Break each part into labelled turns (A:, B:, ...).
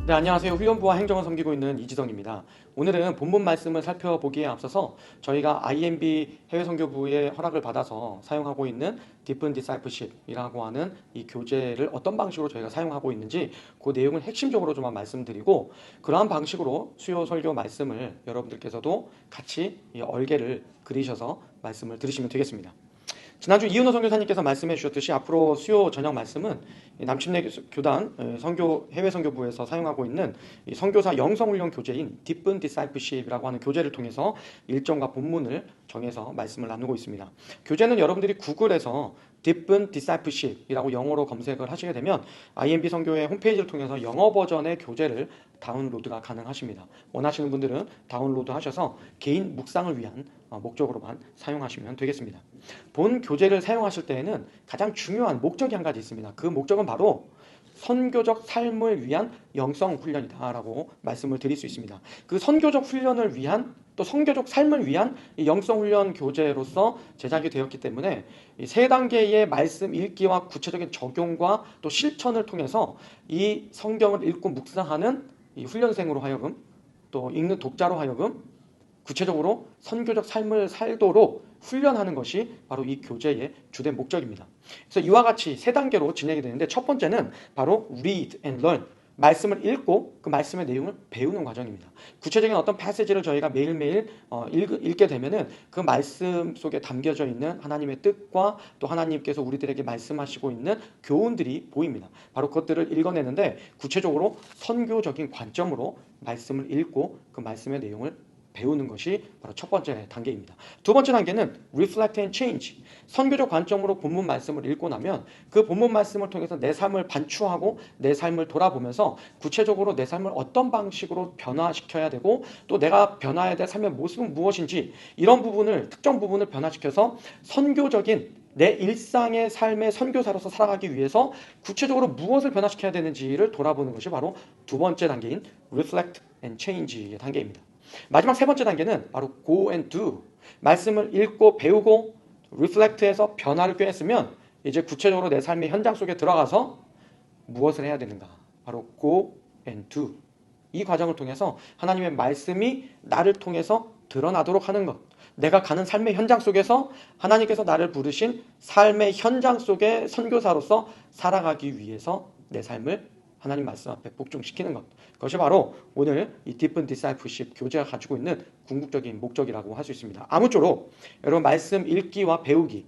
A: 네, 안녕하세요. 훈련부와 행정을 섬기고 있는 이지성입니다. 오늘은 본문 말씀을 살펴보기에 앞서서 저희가 IMB 해외선교부의 허락을 받아서 사용하고 있는 Deepen Discipleship이라고 하는 이 교재를 어떤 방식으로 저희가 사용하고 있는지 그 내용을 핵심적으로 좀 말씀드리고, 그러한 방식으로 수요 설교 말씀을 여러분들께서도 같이 이 얼개를 그리셔서 말씀을 들으시면 되겠습니다. 지난주 이은호 선교사님께서 말씀해 주셨듯이 앞으로 수요 저녁 말씀은 남침내 교단 해외 선교부에서 사용하고 있는 선교사 영성훈련 교재인 Deepen Discipleship이라고 하는 교재를 통해서 일정과 본문을 정해서 말씀을 나누고 있습니다. 교재는 여러분들이 구글에서 Deepen Discipleship이라고 영어로 검색을 하시게 되면 IMB 선교회 홈페이지를 통해서 영어 버전의 교재를 다운로드가 가능하십니다. 원하시는 분들은 다운로드 하셔서 개인 묵상을 위한 목적으로만 사용하시면 되겠습니다. 본 교재를 사용하실 때에는 가장 중요한 목적이 한 가지 있습니다. 그 목적은 바로 선교적 삶을 위한 영성 훈련이다라고 말씀을 드릴 수 있습니다. 그 선교적 훈련을 위한, 또 선교적 삶을 위한 영성 훈련 교재로서 제작이 되었기 때문에 세 단계의 말씀 읽기와 구체적인 적용과 또 실천을 통해서 이 성경을 읽고 묵상하는 이 훈련생으로 하여금, 또 읽는 독자로 하여금 구체적으로 선교적 삶을 살도록 훈련하는 것이 바로 이 교재의 주된 목적입니다. 그래서 이와 같이 세 단계로 진행이 되는데, 첫 번째는 바로 read and learn, 말씀을 읽고 그 말씀의 내용을 배우는 과정입니다. 구체적인 어떤 패시지를 저희가 매일매일 읽게 되면은 그 말씀 속에 담겨져 있는 하나님의 뜻과 또 하나님께서 우리들에게 말씀하시고 있는 교훈들이 보입니다. 바로 그것들을 읽어내는데 구체적으로 선교적인 관점으로 말씀을 읽고 그 말씀의 내용을 배우는 것이 바로 첫 번째 단계입니다. 두 번째 단계는 reflect and change. 선교적 관점으로 본문 말씀을 읽고 나면 그 본문 말씀을 통해서 내 삶을 반추하고 내 삶을 돌아보면서 구체적으로 내 삶을 어떤 방식으로 변화시켜야 되고 또 내가 변화해야 될 삶의 모습은 무엇인지, 이런 부분을, 특정 부분을 변화시켜서 선교적인 내 일상의 삶의 선교사로서 살아가기 위해서 구체적으로 무엇을 변화시켜야 되는지를 돌아보는 것이 바로 두 번째 단계인 reflect and change의 단계입니다. 마지막 세 번째 단계는 바로 go and do. 말씀을 읽고 배우고 reflect해서 변화를 꾀했으면 이제 구체적으로 내 삶의 현장 속에 들어가서 무엇을 해야 되는가, 바로 go and do. 이 과정을 통해서 하나님의 말씀이 나를 통해서 드러나도록 하는 것, 내가 가는 삶의 현장 속에서 하나님께서 나를 부르신 삶의 현장 속의 선교사로서 살아가기 위해서 내 삶을 하나님 말씀 앞에 복종시키는 것, 그것이 바로 오늘 이 Deepen Discipleship 교재가 가지고 있는 궁극적인 목적이라고 할 수 있습니다. 아무쪼록 여러분 말씀 읽기와 배우기,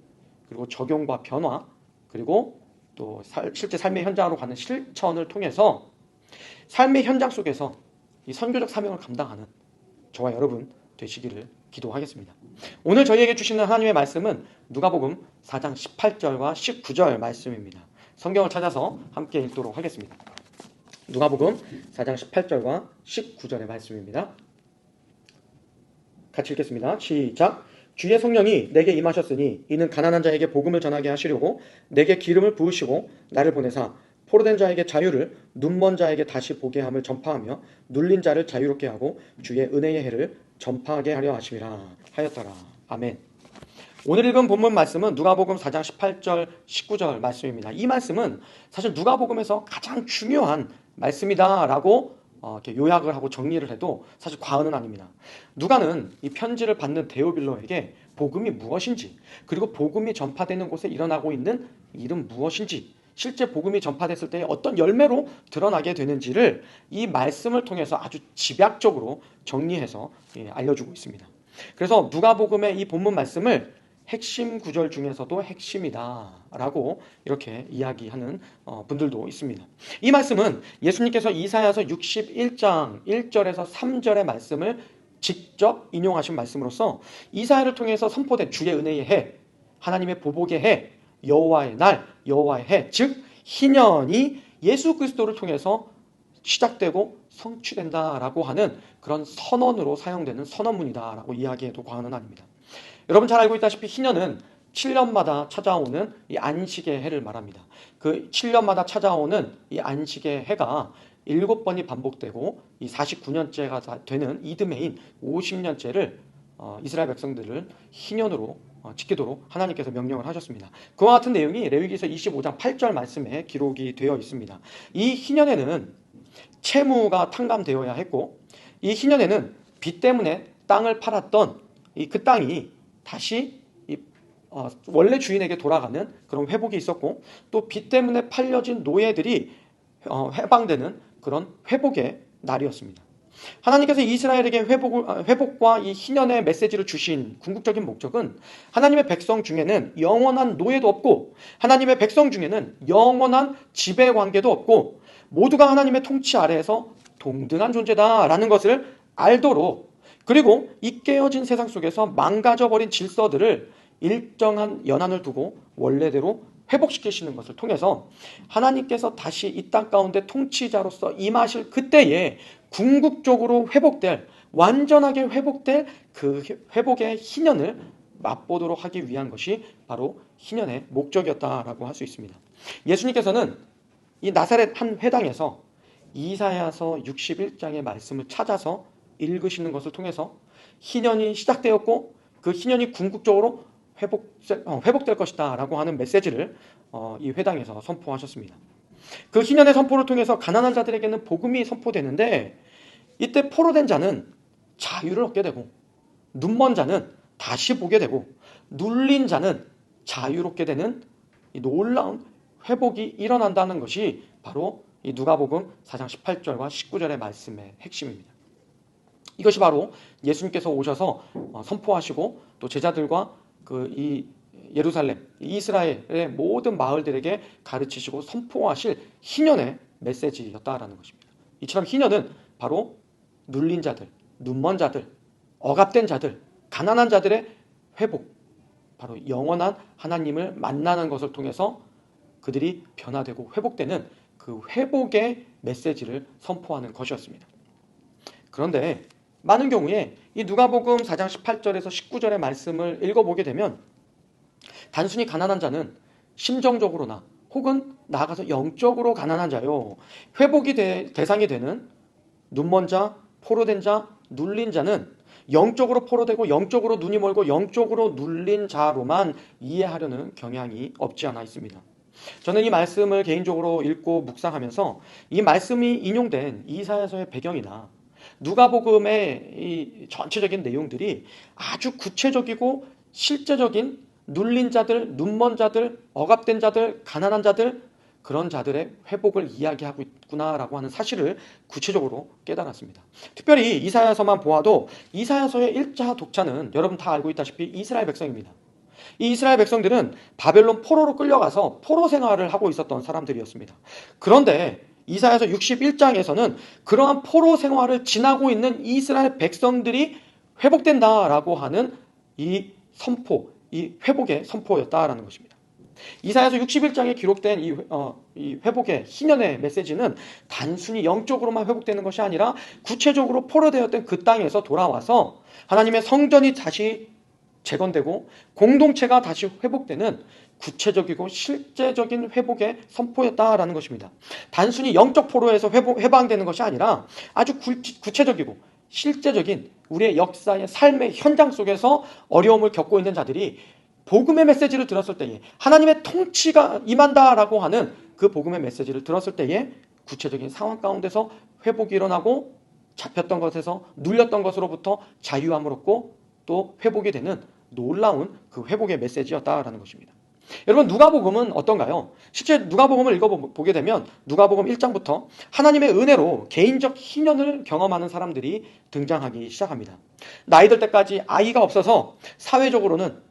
A: 그리고 적용과 변화, 그리고 또 실제 삶의 현장으로 가는 실천을 통해서 삶의 현장 속에서 이 선교적 사명을 감당하는 저와 여러분 되시기를 기도하겠습니다. 오늘 저희에게 주시는 하나님의 말씀은 누가복음 4장 18절과 19절 말씀입니다. 성경을 찾아서 함께 읽도록 하겠습니다. 누가복음 4장 18절과 19절의 말씀입니다. 같이 읽겠습니다. 시작. 주의 성령이 내게 임하셨으니 이는 가난한 자에게 복음을 전하게 하시려고 내게 기름을 부으시고 나를 보내사 포로된 자에게 자유를, 눈먼 자에게 다시 보게 함을 전파하며 눌린 자를 자유롭게 하고 주의 은혜의 해를 전파하게 하려 하심이라 하였더라. 아멘. 오늘 읽은 본문 말씀은 누가복음 4장 18절, 19절 말씀입니다. 이 말씀은 사실 누가복음에서 가장 중요한 말씀이다라고 이렇게 요약을 하고 정리를 해도 사실 과언은 아닙니다. 누가는 이 편지를 받는 데오빌로에게 복음이 무엇인지, 그리고 복음이 전파되는 곳에 일어나고 있는 일은 무엇인지, 실제 복음이 전파됐을 때 어떤 열매로 드러나게 되는지를 이 말씀을 통해서 아주 집약적으로 정리해서 알려주고 있습니다. 그래서 누가복음의 이 본문 말씀을 핵심 구절 중에서도 핵심이다라고 이렇게 이야기하는 분들도 있습니다. 이 말씀은 예수님께서 이사야서 61장 1절에서 3절의 말씀을 직접 인용하신 말씀으로서 이사야를 통해서 선포된 주의 은혜의 해, 하나님의 보복의 해, 여호와의 날, 여호와의 해, 즉 희년이 예수 그리스도를 통해서 시작되고 성취된다라고 하는 그런 선언으로 사용되는 선언문이다라고 이야기해도 과언은 아닙니다. 여러분 잘 알고 있다시피 희년은 7년마다 찾아오는 이 안식의 해를 말합니다. 그 7년마다 찾아오는 이 안식의 해가 7번이 반복되고 이 49년째가 되는 이듬해인 50년째를 이스라엘 백성들을 희년으로 지키도록 하나님께서 명령을 하셨습니다. 그와 같은 내용이 레위기서 25장 8절 말씀에 기록이 되어 있습니다. 이 희년에는 채무가 탕감되어야 했고, 이 희년에는 빚 때문에 땅을 팔았던 그 땅이 다시 원래 주인에게 돌아가는 그런 회복이 있었고, 또 빚 때문에 팔려진 노예들이 해방되는 그런 회복의 날이었습니다. 하나님께서 이스라엘에게 회복과 이 희년의 메시지를 주신 궁극적인 목적은 하나님의 백성 중에는 영원한 노예도 없고, 하나님의 백성 중에는 영원한 지배관계도 없고, 모두가 하나님의 통치 아래에서 동등한 존재다라는 것을 알도록, 그리고 이 깨어진 세상 속에서 망가져버린 질서들을 일정한 연한을 두고 원래대로 회복시키시는 것을 통해서 하나님께서 다시 이 땅 가운데 통치자로서 임하실 그때에 궁극적으로 회복될, 완전하게 회복될 그 회복의 희년을 맛보도록 하기 위한 것이 바로 희년의 목적이었다라고 할 수 있습니다. 예수님께서는 이 나사렛 한 회당에서 이사야서 61장의 말씀을 찾아서 읽으시는 것을 통해서 희년이 시작되었고, 그 희년이 궁극적으로 회복될 것이다 라고 하는 메시지를 이 회당에서 선포하셨습니다. 그 희년의 선포를 통해서 가난한 자들에게는 복음이 선포되는데, 이때 포로된 자는 자유를 얻게 되고, 눈먼 자는 다시 보게 되고, 눌린 자는 자유롭게 되는 이 놀라운 회복이 일어난다는 것이 바로 이 누가복음 4장 18절과 19절의 말씀의 핵심입니다. 이것이 바로 예수님께서 오셔서 선포하시고, 또 제자들과 이 예루살렘, 이스라엘의 모든 마을들에게 가르치시고 선포하실 희년의 메시지였다라는 것입니다. 이처럼 희년은 바로 눌린 자들, 눈먼 자들, 억압된 자들, 가난한 자들의 회복, 바로 영원한 하나님을 만나는 것을 통해서 그들이 변화되고 회복되는 그 회복의 메시지를 선포하는 것이었습니다. 그런데 많은 경우에 이 누가복음 4장 18절에서 19절의 말씀을 읽어보게 되면, 단순히 가난한 자는 심정적으로나 혹은 나아가서 영적으로 가난한 자요, 회복이 대상이 되는 눈먼 자, 포로된 자, 눌린 자는 영적으로 포로되고 영적으로 눈이 멀고 영적으로 눌린 자로만 이해하려는 경향이 없지 않아 있습니다. 저는 이 말씀을 개인적으로 읽고 묵상하면서 이 말씀이 인용된 이사야서의 배경이나 누가복음의 이 전체적인 내용들이 아주 구체적이고 실제적인 눌린 자들, 눈먼 자들, 억압된 자들, 가난한 자들, 그런 자들의 회복을 이야기하고 있구나라고 하는 사실을 구체적으로 깨달았습니다. 특별히 이사야서만 보아도 이사야서의 1차 독자는 여러분 다 알고 있다시피 이스라엘 백성입니다. 이 이스라엘 백성들은 바벨론 포로로 끌려가서 포로 생활을 하고 있었던 사람들이었습니다. 그런데 이사야서 61장에서는 그러한 포로 생활을 지나고 있는 이스라엘 백성들이 회복된다라고 하는 이 선포, 이 회복의 선포였다라는 것입니다. 이사야서 61장에 기록된 이 회복의 희년의 메시지는 단순히 영적으로만 회복되는 것이 아니라 구체적으로 포로되었던 그 땅에서 돌아와서 하나님의 성전이 다시 재건되고 공동체가 다시 회복되는 구체적이고 실제적인 회복의 선포였다라는 것입니다. 단순히 영적 포로에서 해방되는 것이 아니라 아주 구체적이고 실제적인 우리의 역사의 삶의 현장 속에서 어려움을 겪고 있는 자들이 복음의 메시지를 들었을 때에, 하나님의 통치가 임한다라고 하는 그 복음의 메시지를 들었을 때에 구체적인 상황 가운데서 회복이 일어나고, 잡혔던 것에서 눌렸던 것으로부터 자유함을 얻고 또 회복이 되는 놀라운 그 회복의 메시지였다라는 것입니다. 여러분, 누가복음은 어떤가요? 실제 누가복음을 읽어보게 되면 누가복음 1장부터 하나님의 은혜로 개인적 희년을 경험하는 사람들이 등장하기 시작합니다. 나이 들 때까지 아이가 없어서 사회적으로는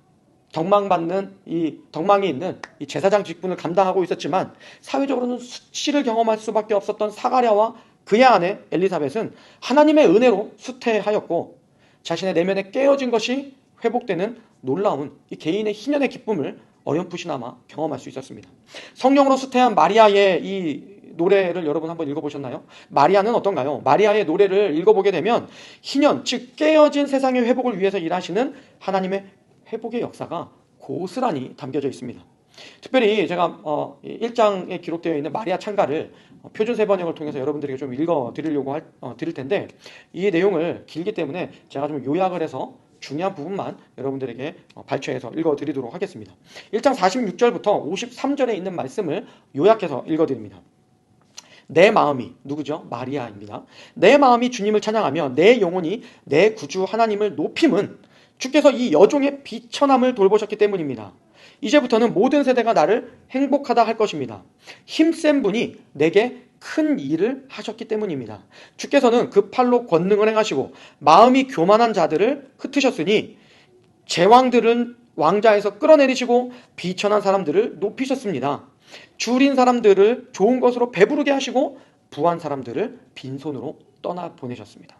A: 덕망이 있는 이 제사장 직분을 감당하고 있었지만, 사회적으로는 수치를 경험할 수밖에 없었던 사가랴와 그의 아내 엘리사벳은 하나님의 은혜로 수태하였고, 자신의 내면에 깨어진 것이 회복되는 놀라운 이 개인의 희년의 기쁨을 어렴풋이나마 경험할 수 있었습니다. 성령으로 수태한 마리아의 이 노래를 여러분 한번 읽어보셨나요? 마리아는 어떤가요? 마리아의 노래를 읽어보게 되면 희년, 즉 깨어진 세상의 회복을 위해서 일하시는 하나님의 회복의 역사가 고스란히 담겨져 있습니다. 특별히 제가 1장에 기록되어 있는 마리아 찬가를 표준 세번역을 통해서 여러분들에게 좀 읽어드리려고 드릴 텐데, 이 내용을 길기 때문에 제가 좀 요약을 해서 중요한 부분만 여러분들에게 발췌해서 읽어드리도록 하겠습니다. 1장 46절부터 53절에 있는 말씀을 요약해서 읽어드립니다. 내 마음이 누구죠? 마리아입니다. 내 마음이 주님을 찬양하며 내 영혼이 내 구주 하나님을 높임은 주께서 이 여종의 비천함을 돌보셨기 때문입니다. 이제부터는 모든 세대가 나를 행복하다 할 것입니다. 힘센 분이 내게 큰 일을 하셨기 때문입니다. 주께서는 그 팔로 권능을 행하시고 마음이 교만한 자들을 흩으셨으니 제왕들은 왕자에서 끌어내리시고 비천한 사람들을 높이셨습니다. 줄인 사람들을 좋은 것으로 배부르게 하시고 부한 사람들을 빈손으로 떠나보내셨습니다.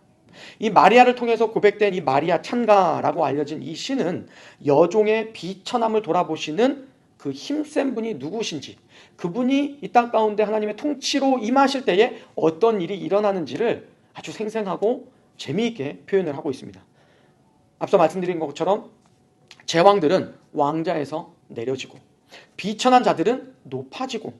A: 이 마리아를 통해서 고백된 이 마리아 찬가라고 알려진 이 시는 여종의 비천함을 돌아보시는 그 힘센 분이 누구신지, 그분이 이 땅 가운데 하나님의 통치로 임하실 때에 어떤 일이 일어나는지를 아주 생생하고 재미있게 표현을 하고 있습니다. 앞서 말씀드린 것처럼 제왕들은 왕자에서 내려지고 비천한 자들은 높아지고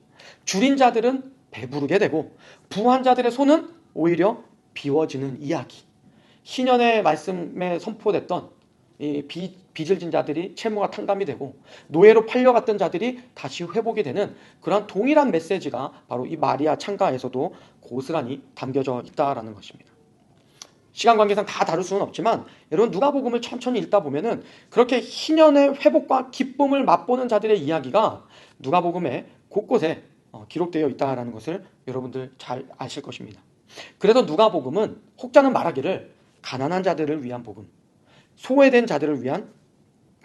A: 줄인 자들은 배부르게 되고 부한 자들의 손은 오히려 비워지는 이야기. 신년의 말씀에 선포됐던 이 빚을 진 자들이 채무가 탕감이 되고 노예로 팔려갔던 자들이 다시 회복이 되는 그런 동일한 메시지가 바로 이 마리아 찬가에서도 고스란히 담겨져 있다라는 것입니다. 시간 관계상 다 다룰 수는 없지만 여러분 누가복음을 천천히 읽다 보면은 그렇게 희년의 회복과 기쁨을 맛보는 자들의 이야기가 누가복음에 곳곳에 기록되어 있다라는 것을 여러분들 잘 아실 것입니다. 그래서 누가복음은 혹자는 말하기를 가난한 자들을 위한 복음, 소외된 자들을 위한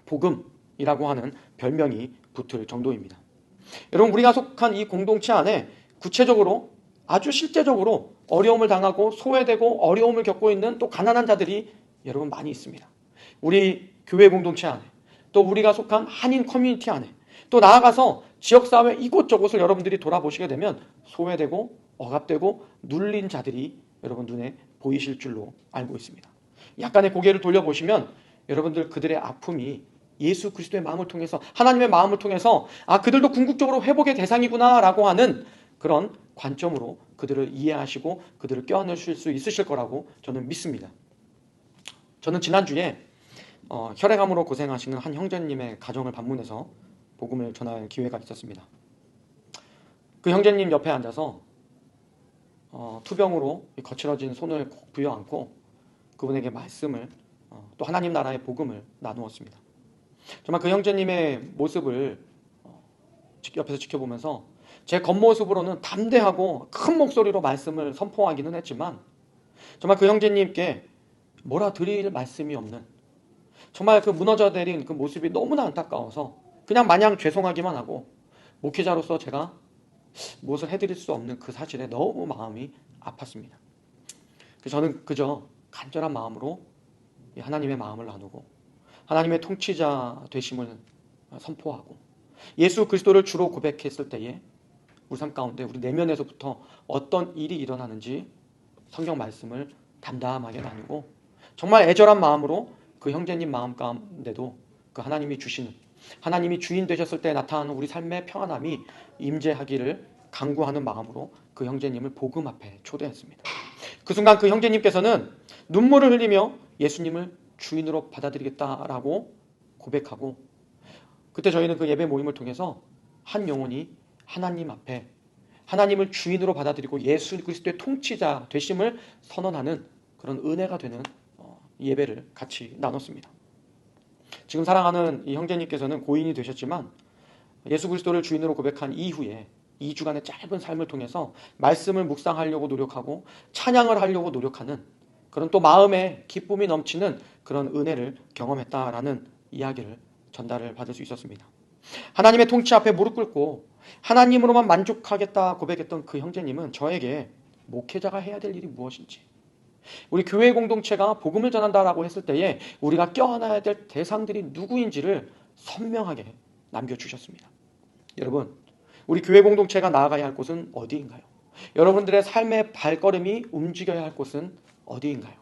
A: 복음이라고 하는 별명이 붙을 정도입니다. 여러분 우리가 속한 이 공동체 안에 구체적으로 아주 실제적으로 어려움을 당하고 소외되고 어려움을 겪고 있는 또 가난한 자들이 여러분 많이 있습니다. 우리 교회 공동체 안에 또 우리가 속한 한인 커뮤니티 안에 또 나아가서 지역사회 이곳저곳을 여러분들이 돌아보시게 되면 소외되고 억압되고 눌린 자들이 여러분 눈에 보이실 줄로 알고 있습니다. 약간의 고개를 돌려보시면 여러분들 그들의 아픔이 예수 그리스도의 마음을 통해서 하나님의 마음을 통해서 그들도 궁극적으로 회복의 대상이구나 라고 하는 그런 관점으로 그들을 이해하시고 그들을 껴안으실 수 있으실 거라고 저는 믿습니다. 저는 지난주에 혈액암으로 고생하시는 한 형제님의 가정을 방문해서 복음을 전할 기회가 있었습니다. 그 형제님 옆에 앉아서 투병으로 거칠어진 손을 꼭 부여안고 그분에게 말씀을 또 하나님 나라의 복음을 나누었습니다. 정말 그 형제님의 모습을 옆에서 지켜보면서 제 겉모습으로는 담대하고 큰 목소리로 말씀을 선포하기는 했지만 정말 그 형제님께 뭐라 드릴 말씀이 없는 정말 그 무너져 내린 그 모습이 너무나 안타까워서 그냥 마냥 죄송하기만 하고 목회자로서 제가 무엇을 해드릴 수 없는 그 사실에 너무 마음이 아팠습니다. 저는 그저 간절한 마음으로 하나님의 마음을 나누고 하나님의 통치자 되심을 선포하고 예수 그리스도를 주로 고백했을 때에 우리 삶 가운데 우리 내면에서부터 어떤 일이 일어나는지 성경 말씀을 담담하게 나누고 정말 애절한 마음으로 그 형제님 마음 가운데도 그 하나님이 주시는 하나님이 주인 되셨을 때 나타나는 우리 삶의 평안함이 임재하기를 간구하는 마음으로 그 형제님을 복음 앞에 초대했습니다. 그 순간 그 형제님께서는 눈물을 흘리며 예수님을 주인으로 받아들이겠다라고 고백하고 그때 저희는 그 예배 모임을 통해서 한 영혼이 하나님 앞에 하나님을 주인으로 받아들이고 예수 그리스도의 통치자 되심을 선언하는 그런 은혜가 되는 예배를 같이 나눴습니다. 지금 사랑하는 이 형제님께서는 고인이 되셨지만 예수 그리스도를 주인으로 고백한 이후에 2주간의 짧은 삶을 통해서 말씀을 묵상하려고 노력하고 찬양을 하려고 노력하는 그런 또 마음에 기쁨이 넘치는 그런 은혜를 경험했다라는 이야기를 전달을 받을 수 있었습니다. 하나님의 통치 앞에 무릎 꿇고 하나님으로만 만족하겠다 고백했던 그 형제님은 저에게 목회자가 해야 될 일이 무엇인지 우리 교회 공동체가 복음을 전한다라고 했을 때에 우리가 껴안아야 될 대상들이 누구인지를 선명하게 남겨주셨습니다. 여러분 우리 교회 공동체가 나아가야 할 곳은 어디인가요? 여러분들의 삶의 발걸음이 움직여야 할 곳은 어디인가요?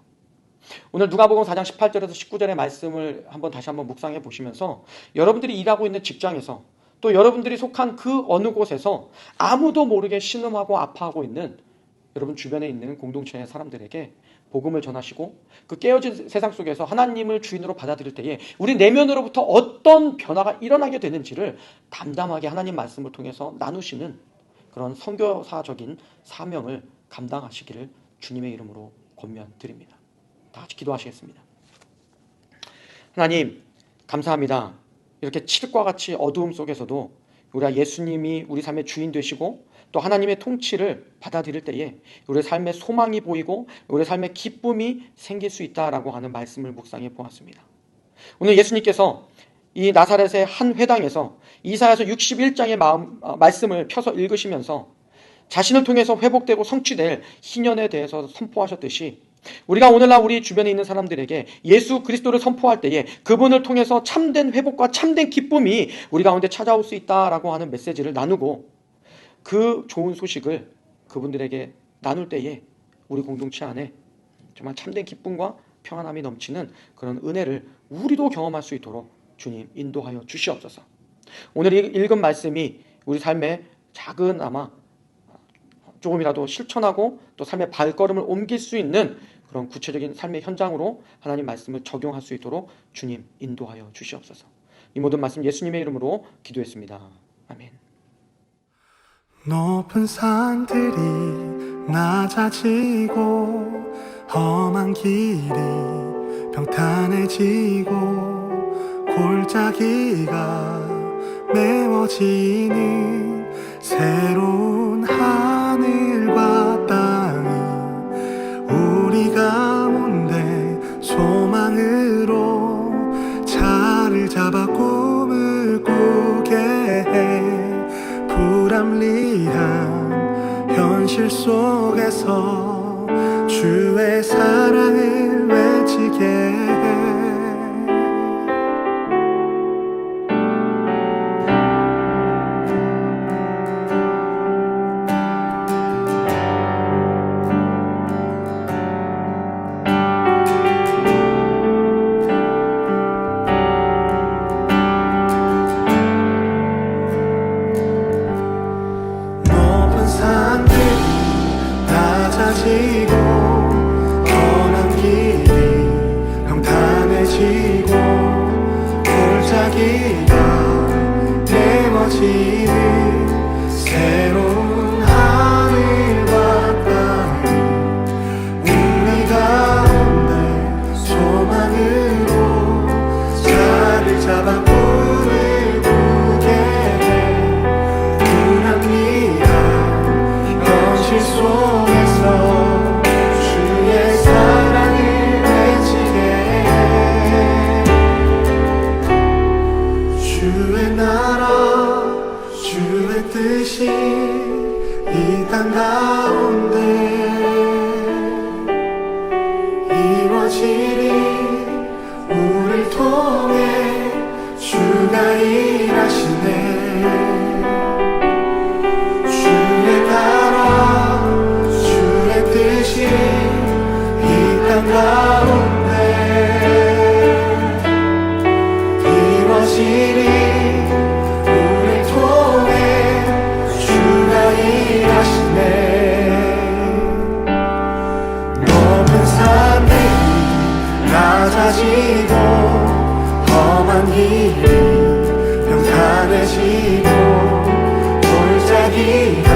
A: 오늘 누가복음 4장 18절에서 19절의 말씀을 다시 한번 묵상해 보시면서 여러분들이 일하고 있는 직장에서 또 여러분들이 속한 그 어느 곳에서 아무도 모르게 신음하고 아파하고 있는 여러분 주변에 있는 공동체의 사람들에게 복음을 전하시고 그 깨어진 세상 속에서 하나님을 주인으로 받아들일 때에 우리 내면으로부터 어떤 변화가 일어나게 되는지를 담담하게 하나님 말씀을 통해서 나누시는 그런 선교사적인 사명을 감당하시기를 주님의 이름으로 권면드립니다. 다 같이 기도하시겠습니다. 하나님 감사합니다. 이렇게 칠과 같이 어두움 속에서도 우리가 예수님이 우리 삶의 주인 되시고 또 하나님의 통치를 받아들일 때에 우리의 삶의 소망이 보이고 우리의 삶의 기쁨이 생길 수 있다라고 하는 말씀을 묵상해 보았습니다. 오늘 예수님께서 이 나사렛의 한 회당에서 이사야서 61장의 말씀을 펴서 읽으시면서 자신을 통해서 회복되고 성취될 희년에 대해서 선포하셨듯이 우리가 오늘날 우리 주변에 있는 사람들에게 예수 그리스도를 선포할 때에 그분을 통해서 참된 회복과 참된 기쁨이 우리 가운데 찾아올 수 있다라고 하는 메시지를 나누고 그 좋은 소식을 그분들에게 나눌 때에 우리 공동체 안에 정말 참된 기쁨과 평안함이 넘치는 그런 은혜를 우리도 경험할 수 있도록 주님 인도하여 주시옵소서. 오늘 읽은 말씀이 우리 삶에 작은아마 조금이라도 실천하고 또 삶의 발걸음을 옮길 수 있는 그런 구체적인 삶의 현장으로 하나님 말씀을 적용할 수 있도록 주님 인도하여 주시옵소서. 이 모든 말씀 예수님의 이름으로 기도했습니다. 아멘.
B: 높은 산들이 낮아지고 험한 길이 평탄해지고 골짜기가 메워지는 새로운 하늘과 땅이 우리 가운데 소망으로 자리를 잡아 꿈을 꾸게 해. 불합리한 현실 속에서 주의 사랑을 외치게 해. 새로운 하늘과 땅 우리 가운데 소망으로 자리를 잡아 꿈을 꾸게 해. 불합리한 현실 속에서 주의 사랑을 외치게 해. 주의 나라 주의 뜻이 이 땅 가운데 이루어지리. 우릴 통해 주가 일하시네. 주의 나라 주의 뜻이 이 땅 가운데 이루어지리. 높은 산들이 낮아지고 험한 길이 평탄해지고 골짜기가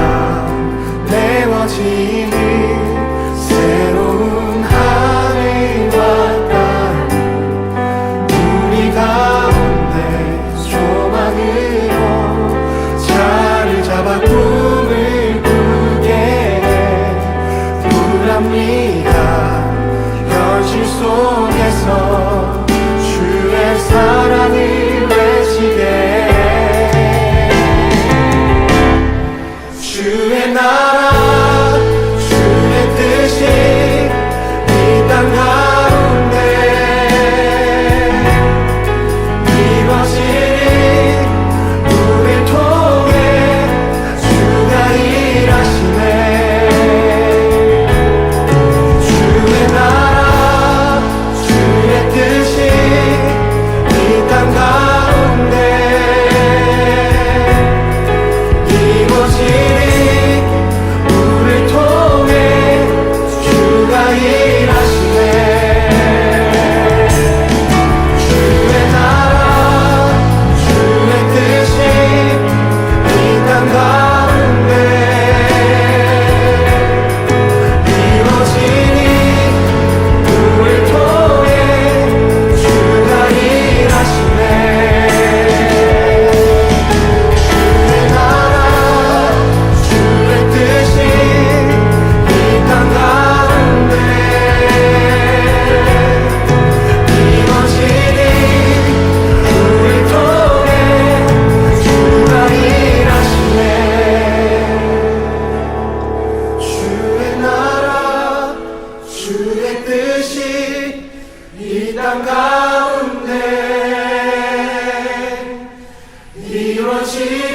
B: 메워지는 새로운 하늘과 땅 우리 가운데 소망으로 자리를 잡아 꿈을 꾸게 해. 불합리한 현실 속에서 주의 사랑을 외치게 해. 주의 나라 주의 뜻이 이 땅 가운데 이루어지리. 우릴 통해 주가 일하시네. 주의 나라 주의 뜻이 이 땅 가운데 이루어지리. 우릴 통해 주가 일하시네. 주의 나라 주의 뜻이 이 땅 가운데 것이